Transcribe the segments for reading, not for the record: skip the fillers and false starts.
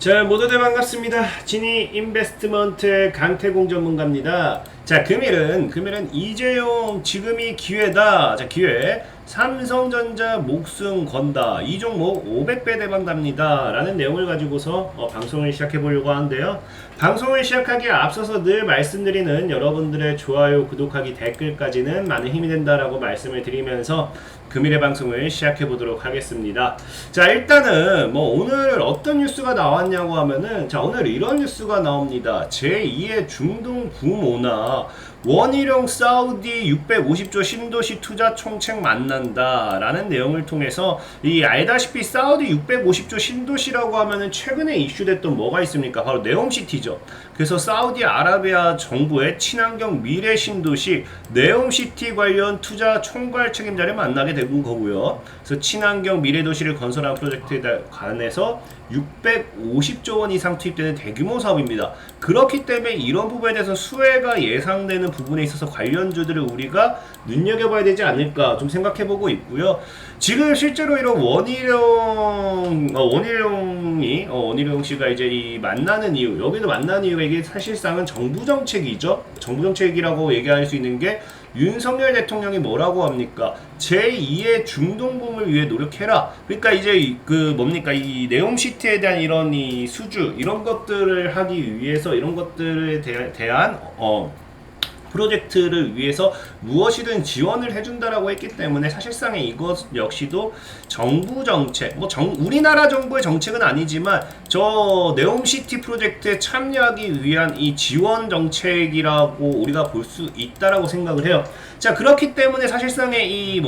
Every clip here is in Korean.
자, 모두들 반갑습니다. 지니 인베스트먼트 강태공 전문가입니다. 자, 금일은 이재용 지금이 기회다. 자, 기회. 삼성전자 목숨 건다. 이 종목 500배 대박납니다. 라는 내용을 가지고서 방송을 시작해 보려고 하는데요. 방송을 시작하기에 앞서서 늘 말씀드리는 여러분들의 좋아요, 구독하기, 댓글까지는 많은 힘이 된다라고 말씀을 드리면서 금일의 방송을 시작해 보도록 하겠습니다. 자, 일단은 오늘 어떤 뉴스가 나왔냐고 하면은, 자, 오늘 이런 뉴스가 나옵니다. 제2의 중동 붐오나 원희룡 사우디 650조 신도시 투자 총책 만난다 라는 내용을 통해서, 이 알다시피 사우디 650조 신도시라고 하면은 최근에 이슈됐던 뭐가 있습니까? 바로 네옴시티죠. 그래서 사우디아라비아 정부의 친환경 미래 신도시 네옴시티 관련 투자 총괄 책임자를 만나게 된 거고요. 그래서 친환경 미래 도시를 건설한 프로젝트에 관해서 650조 원 이상 투입되는 대규모 사업입니다. 그렇기 때문에 이런 부분에 대해서 수혜가 예상되는 부분에 있어서 관련주들을 우리가 눈여겨봐야 되지 않을까 좀 생각해보고 있고요. 지금 실제로 이런 원희룡 씨가 이제 이 만나는 이유, 여기도 만나는 이유가 이게 사실상은 정부 정책이죠. 정부 정책이라고 얘기할 수 있는 게, 윤석열 대통령이 뭐라고 합니까? 제2의 중동붐을 위해 노력해라. 그러니까 이제 이 네옴시티에 대한 이런 이 수주, 이런 것들을 하기 위해서, 이런 것들에 대한 프로젝트를 위해서 무엇이든 지원을 해준다라고 했기 때문에, 사실상의 이것 역시도 정부 정책, 우리나라 정부의 정책은 아니지만 저 네옴시티 프로젝트에 참여하기 위한 이 지원 정책이라고 우리가 볼 수 있다라고 생각을 해요. 자, 그렇기 때문에 사실상의 이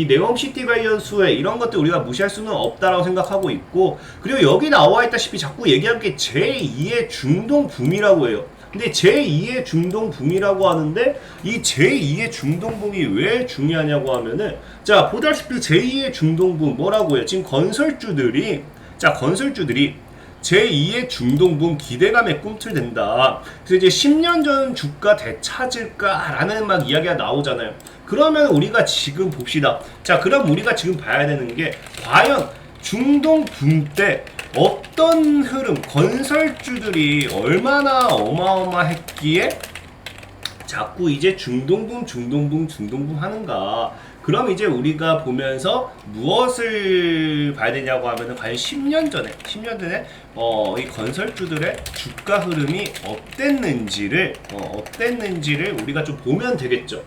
네옴시티 관련 수혜, 이런 것들 우리가 무시할 수는 없다라고 생각하고 있고, 그리고 여기 나와 있다시피 자꾸 얘기하는 게 제2의 중동 붐이라고 해요. 근데 제2의 중동붐이라고 하는데, 이 제2의 중동붐이 왜 중요하냐고 하면은, 자, 보다시피 제2의 중동붐 뭐라고 해요? 지금 건설주들이 제2의 중동붐 기대감에 꿈틀댄다. 그래서 이제 10년 전 주가 되찾을까라는 막 이야기가 나오잖아요. 그러면 우리가 지금 봅시다. 자, 그럼 우리가 지금 봐야 되는 게, 과연 중동붐 때 어떤 흐름, 건설주들이 얼마나 어마어마했기에 자꾸 이제 중동붐 하는가. 그럼 이제 우리가 보면서 무엇을 봐야 되냐고 하면은, 과연 10년 전에 이 건설주들의 주가 흐름이 어땠는지를 우리가 좀 보면 되겠죠.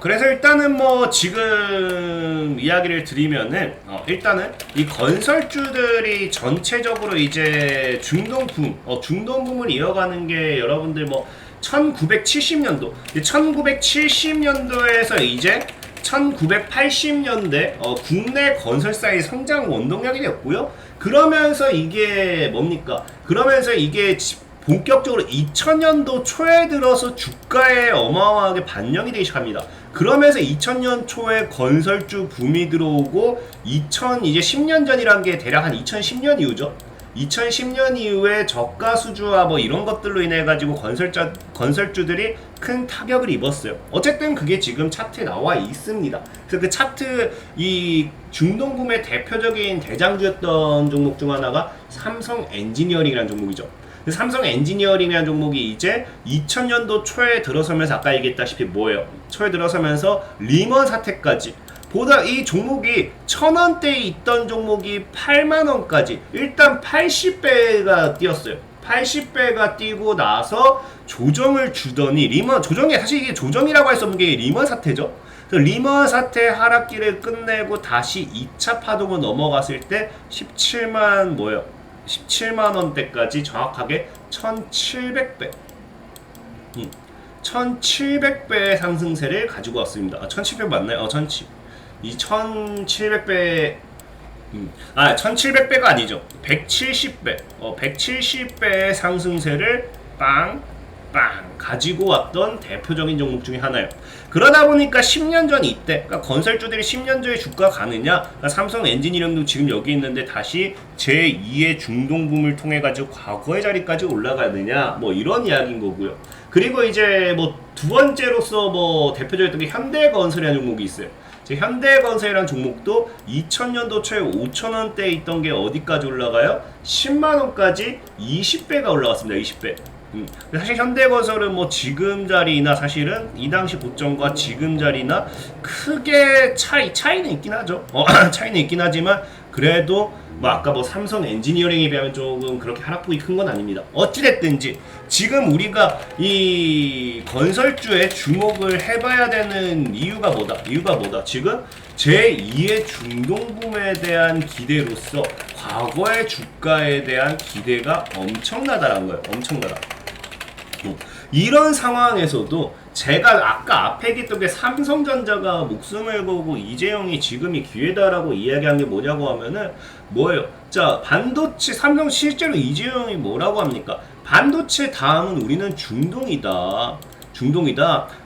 그래서 일단은 지금 이야기를 드리면은, 일단은 이 건설주들이 전체적으로 이제 중동붐을 이어가는 게, 여러분들 1970년도에서 이제 1980년대 국내 건설사의 성장 원동력이 됐고요. 그러면서 이게 본격적으로 2000년도 초에 들어서 주가에 어마어마하게 반영이 되기 시작합니다. 그러면서 2000년 초에 건설주 붐이 들어오고, 이제 10년 전이란 게 대략 한 2010년 이후죠. 2010년 이후에 저가 수주와 이런 것들로 인해 가지고 건설주들이 큰 타격을 입었어요. 어쨌든 그게 지금 차트에 나와 있습니다. 그래서 그 차트, 이 중동붐의 대표적인 대장주였던 종목 중 하나가 삼성 엔지니어링이라는 종목이죠. 삼성 엔지니어링이라는 종목이 이제 2000년도 초에 들어서면서, 아까 얘기했다시피 초에 들어서면서 리먼 사태까지, 보다 이 종목이 1000원대에 있던 종목이 8만원까지 일단 80배가 뛰었어요. 80배가 뛰고 나서 조정을 주더니, 조정이 사실 이게 조정이라고 할 수 없는 게 리먼 사태죠. 그래서 리먼 사태 하락기를 끝내고 다시 2차 파동을 넘어갔을 때 17만 원대까지 정확하게 1700배 1700배의 상승세를 가지고 왔습니다. 1700 맞나요? 1700배 1700배가 아니죠. 170배 170배의 상승세를 가지고 왔던 대표적인 종목 중에 하나예요. 그러다 보니까 10년 전 이때, 그러니까 건설주들이 10년 전에 주가 가느냐, 그러니까 삼성 엔지니어링도 지금 여기 있는데 다시 제2의 중동붐을 통해 가지고 과거의 자리까지 올라가느냐, 이런 이야기인 거고요. 그리고 이제 두 번째로서 대표적이었던 게 현대건설이라는 종목이 있어요. 현대건설이라는 종목도 2000년도 초에 5,000원대에 있던 게 어디까지 올라가요? 10만원까지 20배가 올라갔습니다. 20배. 사실 현대건설은 뭐 지금 자리나 사실은 이 당시 고점과 지금 자리나 크게 차이는 있긴 하죠. 차이는 있긴 하지만 그래도 뭐 아까 뭐 삼성 엔지니어링에 비하면 조금 그렇게 하락폭이 큰 건 아닙니다. 어찌됐든지 지금 우리가 이 건설주에 주목을 해봐야 되는 이유가 뭐다? 지금 제2의 중동붐에 대한 기대로서 과거의 주가에 대한 기대가 엄청나다라는 거예요. 엄청나다. 이런 상황에서도 제가 아까 앞에 얘기했던 게 삼성전자가 목숨을 걸고 이재용이 지금이 기회다라고 이야기한 게 뭐냐고 하면은 뭐예요? 자, 반도체 삼성 실제로 이재용이 뭐라고 합니까? 반도체 다음은 우리는 중동이다.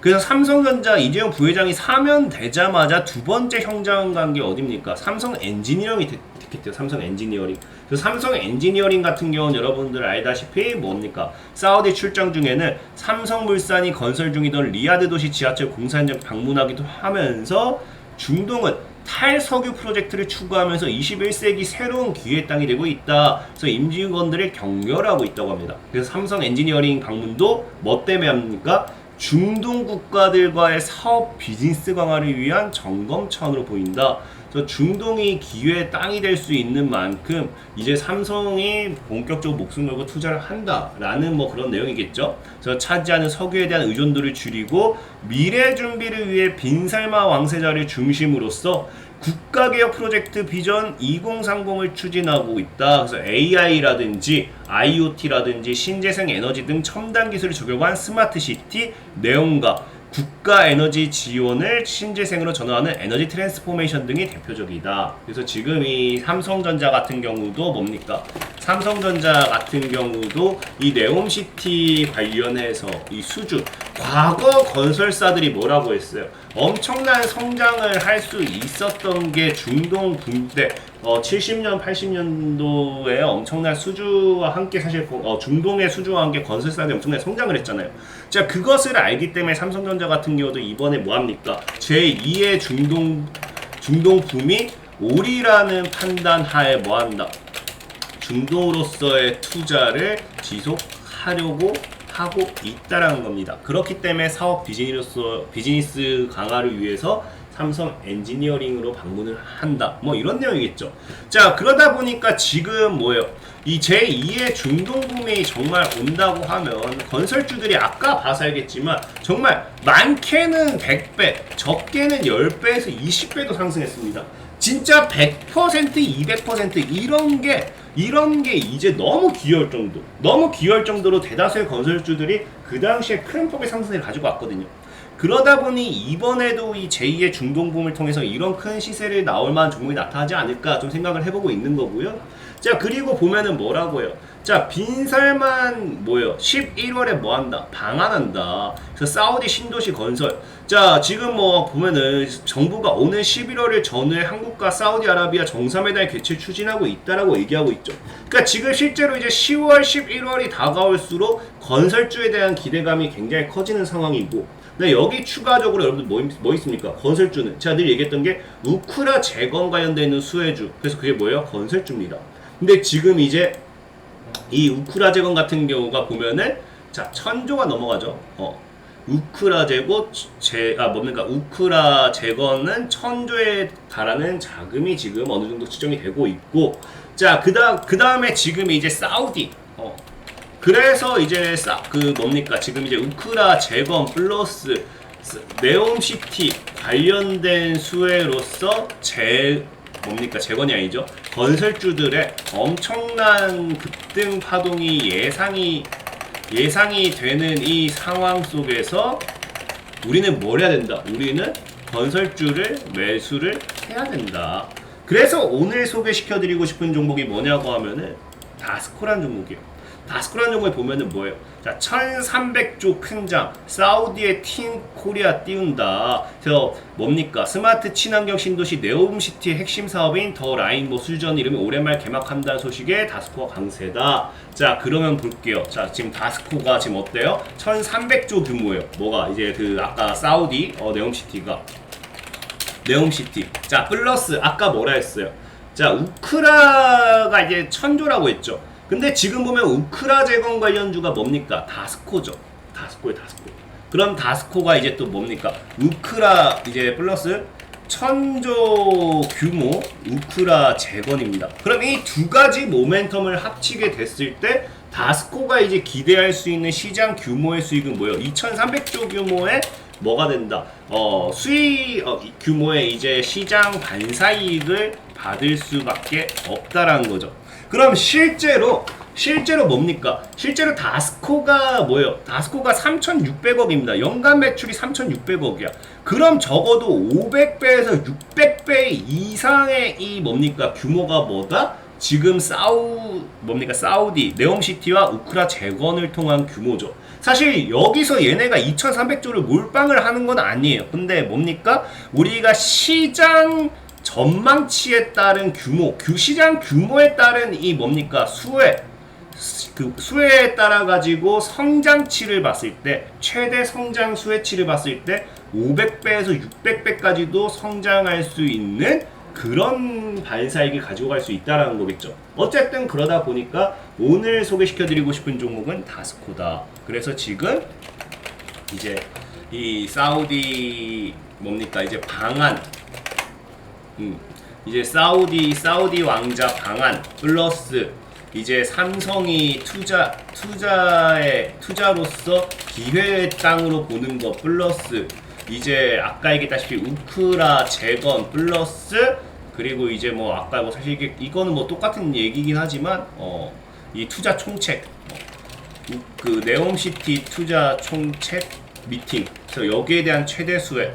그래서 삼성전자 이재용 부회장이 사면되자마자 두 번째 형장 간 게 어딥니까? 삼성 엔지니어링이 됐겠대요. 삼성 엔지니어링. 그래서 삼성 엔지니어링 같은 경우는 여러분들 알다시피 뭡니까? 사우디 출장 중에는 삼성물산이 건설 중이던 리야드 도시 지하철 공사 현장 방문하기도 하면서 중동은 탈석유 프로젝트를 추구하면서 21세기 새로운 기회의 땅이 되고 있다. 그래서 임직원들을 격려하고 있다고 합니다. 그래서 삼성 엔지니어링 방문도 뭐 때문에 합니까? 중동 국가들과의 사업 비즈니스 강화를 위한 점검차원으로 보인다. 그래서 중동이 기회의 땅이 될 수 있는 만큼 이제 삼성이 본격적으로 목숨 걸고 투자를 한다라는 뭐 그런 내용이겠죠. 그래서 차지하는 석유에 대한 의존도를 줄이고 미래 준비를 위해 빈살마 왕세자를 중심으로써 국가개혁 프로젝트 비전 2030을 추진하고 있다. 그래서 AI라든지 IoT라든지 신재생 에너지 등 첨단 기술을 적용한 스마트시티 내용과 국가 에너지 지원을 신재생으로 전환하는 에너지 트랜스포메이션 등이 대표적이다. 그래서 지금 이 삼성전자 같은 경우도 뭡니까? 삼성전자 같은 경우도 이 네옴시티 관련해서 이 수주 과거 건설사들이 뭐라고 했어요? 엄청난 성장을 할 수 있었던 게 중동 붕대 70년, 80년도에 엄청난 수주와 함께 사실 중동의 수주와 함께 건설사들이 엄청나게 성장을 했잖아요. 자, 그것을 알기 때문에 삼성전자 같은 경우도 이번에 뭐합니까? 제2의 중동 붐이 오리라는 판단 하에 뭐한다? 중동으로서의 투자를 지속하려고 하고 있다라는 겁니다. 그렇기 때문에 사업 비즈니스 강화를 위해서 삼성 엔지니어링으로 방문을 한다. 뭐 이런 내용이겠죠. 자, 그러다 보니까 지금 뭐예요? 이 제2의 중동붐이 정말 온다고 하면 건설주들이 아까 봐서 알겠지만 정말 많게는 100배, 적게는 10배에서 20배도 상승했습니다. 진짜 100%, 200% 이런 게 이제 너무 귀여울 정도로 대다수의 건설주들이 그 당시에 큰 폭의 상승을 가지고 왔거든요. 그러다 보니 이번에도 이 제2의 중동붐을 통해서 이런 큰 시세를 나올 만한 종목이 나타나지 않을까 좀 생각을 해보고 있는 거고요. 자, 그리고 보면은 뭐라고요? 자, 빈살만 뭐예요? 11월에 뭐한다? 방한한다. 그래서 사우디 신도시 건설. 자, 지금 뭐 보면은 정부가 오는 11월을 전후에 한국과 사우디아라비아 정상회담의 개최를 추진하고 있다라고 얘기하고 있죠. 그러니까 지금 실제로 이제 10월, 11월이 다가올수록 건설주에 대한 기대감이 굉장히 커지는 상황이고, 근데 여기 추가적으로 여러분들 뭐 있습니까? 건설주는 제가 늘 얘기했던 게 우크라 재건 관련되어 있는 수혜주. 그래서 그게 뭐예요? 건설주입니다. 근데 지금 이제 이 우크라 재건 같은 경우가 보면은 자, 1000조가 넘어가죠. 우크라 재건은 1000조에 달하는 자금이 지금 어느 정도 지정이 되고 있고, 자, 그 다음에 지금 이제 사우디 그래서 이제 지금 이제 우크라 재건 플러스 네옴시티 관련된 수혜로서 재건이 아니죠. 건설주들의 엄청난 급등 파동이 예상이 되는 이 상황 속에서 우리는 뭘 해야 된다? 우리는 건설주를 매수를 해야 된다. 그래서 오늘 소개시켜드리고 싶은 종목이 뭐냐고 하면은 다스코란 종목이에요. 다스코란 종목에 보면은 뭐예요? 자, 1300조 큰장, 사우디의 팀 코리아 띄운다. 그래서 뭡니까? 스마트 친환경 신도시 네옴시티의 핵심 사업인 더 라인 뭐 수주전 이름이 올해 말 개막한다는 소식에 다스코가 강세다. 자, 그러면 볼게요. 자, 지금 다스코가 지금 어때요? 1300조 규모예요. 뭐가 이제 그 아까 사우디 네옴시티가 네옴시티. 자, 플러스 아까 뭐라 했어요? 자, 우크라가 이제 천조라고 했죠. 근데 지금 보면 우크라 재건 관련주가 뭡니까? 다스코죠. 다스코에 다스코. 그럼 다스코가 이제 또 뭡니까? 우크라 이제 플러스 천조 규모 우크라 재건입니다. 그럼 이 두 가지 모멘텀을 합치게 됐을 때 다스코가 이제 기대할 수 있는 시장 규모의 수익은 뭐예요? 2,300조 규모의 뭐가 된다? 규모의 이제 시장 반사이익을 받을 수밖에 없다라는 거죠. 그럼 실제로 뭡니까? 실제로 다스코가 뭐예요? 다스코가 3,600억입니다. 연간 매출이 3,600억이야. 그럼 적어도 500배에서 600배 이상의 이 뭡니까? 규모가 뭐다? 지금 사우디 네옴시티와 우크라 재건을 통한 규모죠. 사실 여기서 얘네가 2,300조를 몰빵을 하는 건 아니에요. 근데 뭡니까? 우리가 시장 전망치에 따른 규모, 시장 규모에 따른 이 뭡니까? 수혜에 따라 가지고 성장치를 봤을 때, 최대 성장 수혜치를 봤을 때 500배에서 600배까지도 성장할 수 있는 그런 반사익을 가지고 갈 수 있다라는 거겠죠. 어쨌든 그러다 보니까 오늘 소개시켜드리고 싶은 종목은 다스코다. 그래서 지금 이제 이 사우디 뭡니까? 이제 방안, 이제 사우디 왕자 방안 플러스 이제 삼성이 투자로서 기회의 땅으로 보는 것 플러스 이제 아까 얘기했다시피 우크라 재건 플러스 그리고 이제 뭐 아까 뭐 사실 이거는 뭐 똑같은 얘기긴 하지만 이 투자 총책 그 네옴시티 투자 총책 미팅 그래서 여기에 대한 최대 수혜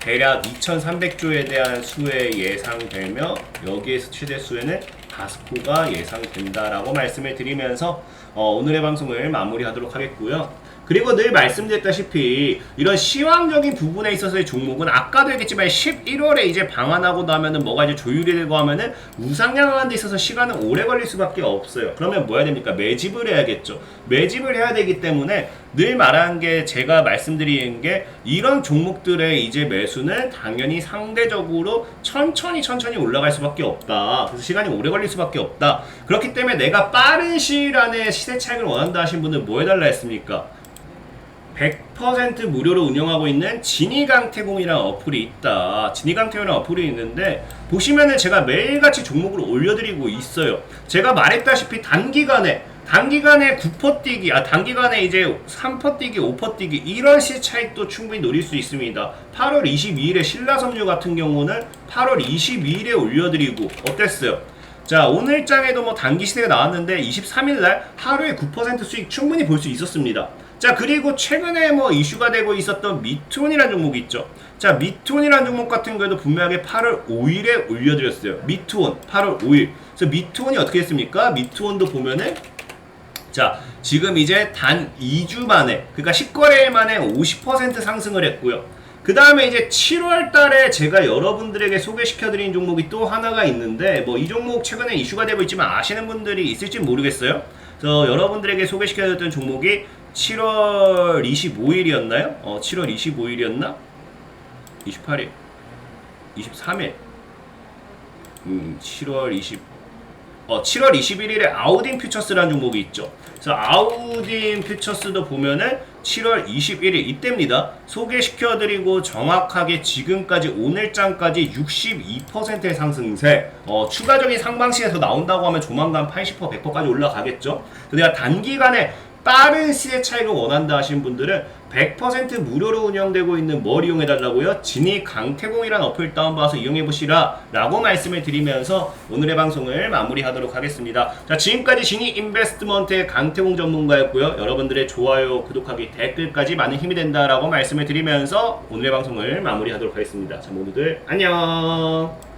대략 2,300조에 대한 수혜 예상되며 여기에서 최대 수혜는 다스코가 예상된다라고 말씀을 드리면서 오늘의 방송을 마무리하도록 하겠고요. 그리고 늘 말씀드렸다시피 이런 시황적인 부분에 있어서의 종목은 아까도 얘기했지만 11월에 이제 방한하고 나면은 뭐가 이제 조율이 되고 하면은 우상향하는 데 있어서 시간은 오래 걸릴 수밖에 없어요. 그러면 뭐 해야 됩니까? 매집을 해야겠죠. 매집을 해야 되기 때문에 늘 말하는 게 제가 말씀드리는 게 이런 종목들의 이제 매수는 당연히 상대적으로 천천히 올라갈 수밖에 없다. 그래서 시간이 오래 걸릴 수밖에 없다. 그렇기 때문에 내가 빠른 시일 안에 시세 차익을 원한다 하신 분들 뭐 해달라 했습니까? 100% 무료로 운영하고 있는 진이강태공이라는 어플이 있다. 진이강태공이라는 어플이 있는데 보시면은 제가 매일같이 종목을 올려드리고 있어요. 제가 말했다시피 단기간에 9% 뛰기, 단기간에 이제 3% 뛰기, 5% 뛰기 이런 시 차익도 충분히 노릴 수 있습니다. 8월 22일에 신라섬유 같은 경우는 8월 22일에 올려드리고 어땠어요? 자, 오늘 장에도 뭐 단기 시세가 나왔는데 23일날 하루에 9% 수익 충분히 볼 수 있었습니다. 자, 그리고 최근에 뭐 이슈가 되고 있었던 미투온이라는 종목이 있죠. 자, 미투온이라는 종목 같은 경우에도 분명하게 8월 5일에 올려드렸어요. 미투온 8월 5일. 그래서 미투온이 어떻게 했습니까? 미투온도 보면은 자, 지금 이제 단 2주 만에, 그러니까 10거래일 만에 50% 상승을 했고요. 그 다음에 이제 7월 달에 제가 여러분들에게 소개시켜드린 종목이 또 하나가 있는데, 뭐 이 종목 최근에 이슈가 되고 있지만 아시는 분들이 있을지 모르겠어요. 그래서 여러분들에게 소개시켜드렸던 종목이 7월 25일이었나요? 7월 25일이었나? 28일, 23일, 7월 21일에 아우딘 퓨처스라는 종목이 있죠. 그래서 아우딘 퓨처스도 보면은 7월 21일 이때입니다. 소개시켜드리고 정확하게 지금까지 오늘장까지 62%의 상승세. 추가적인 상방시에서 나온다고 하면 조만간 80%, 100%까지 올라가겠죠. 내가 단기간에 빠른 시세 차익을 원한다 하신 분들은 100% 무료로 운영되고 있는 뭘 이용해달라고요? 진이 강태공이라는 어플 다운받아서 이용해보시라 라고 말씀을 드리면서 오늘의 방송을 마무리하도록 하겠습니다. 자, 지금까지 진이 인베스트먼트의 강태공 전문가였고요. 여러분들의 좋아요, 구독하기, 댓글까지 많은 힘이 된다라고 말씀을 드리면서 오늘의 방송을 마무리하도록 하겠습니다. 자, 모두들 안녕.